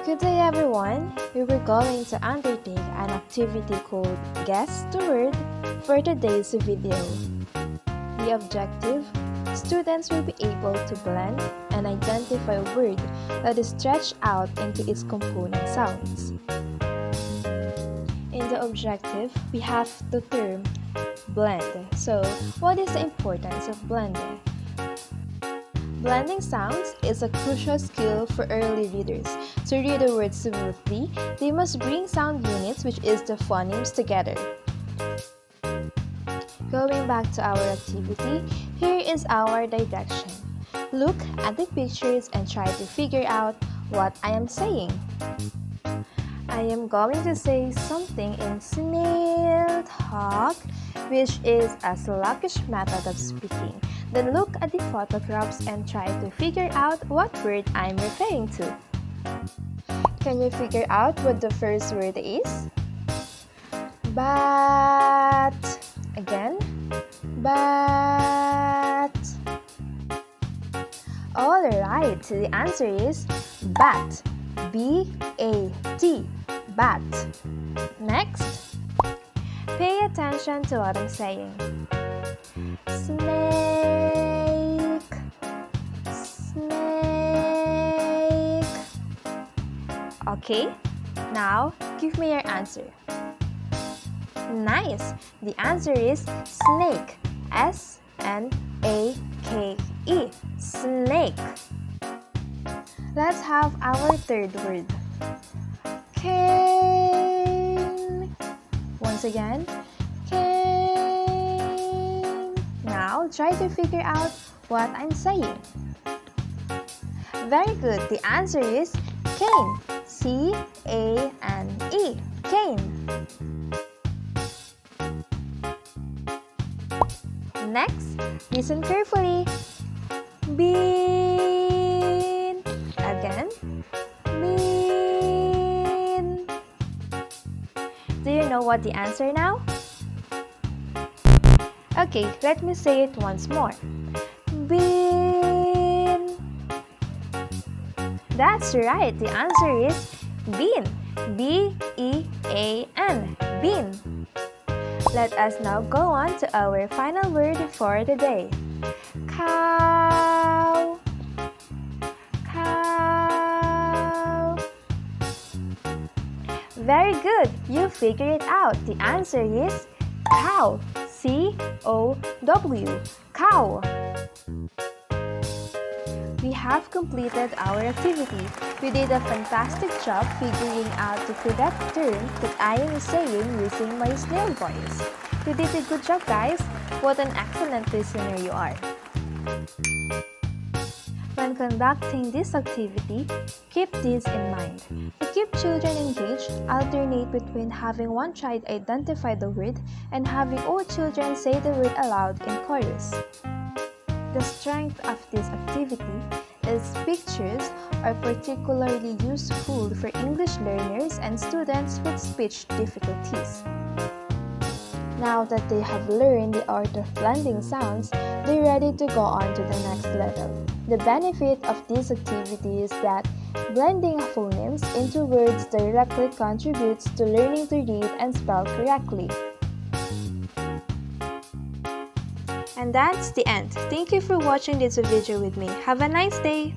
Good day everyone! We were going to undertake an activity called Guess the Word for today's video. The objective: students will be able to blend and identify a word that is stretched out into its component sounds. In the objective, we have the term blend. So, what is the importance of blending? Blending sounds is a crucial skill for early readers. To read a word smoothly, they must bring sound units, which is the phonemes, together. Going back to our activity, here is our direction. Look at the pictures and try to figure out what I am saying. I am going to say something in snail talk, which is a sluggish method of speaking. Then look at the photographs and try to figure out what word I'm referring to. Can you figure out what the first word is? Bat. Again. Bat. Alright, the answer is bat. B-A-T. Bat. Next, pay attention to what I'm saying. Snake. Snake. Okay, now give me your answer. Nice! The answer is snake. S-N-A-K-E. Snake. Let's have our third word. Cane. Once again, cane. Now, try to figure out what I'm saying. Very good. The answer is cane. C-A-N-E. Cane. Next, listen carefully. Bean. Again. Bean. Do you know what the answer now? Okay, let me say it once more. Bean. That's right, the answer is bean. B-E-A-N. Bean. Let us now go on to our final word for the day. Cow. Cow. Very good, you figured it out. The answer is cow. C-O-W. Cow. We have completed our activity. We did a fantastic job figuring out the correct term that I am saying using my snail voice. You did a good job, guys. What an excellent listener you are. When conducting this activity, keep this in mind. To keep children engaged, alternate between having one child identify the word and having all children say the word aloud in chorus. The strength of this activity is pictures are particularly useful for English learners and students with speech difficulties. Now that they have learned the art of blending sounds, they're ready to go on to the next level. The benefit of this activity is that blending phonemes into words directly contributes to learning to read and spell correctly. And that's the end. Thank you for watching this video with me. Have a nice day!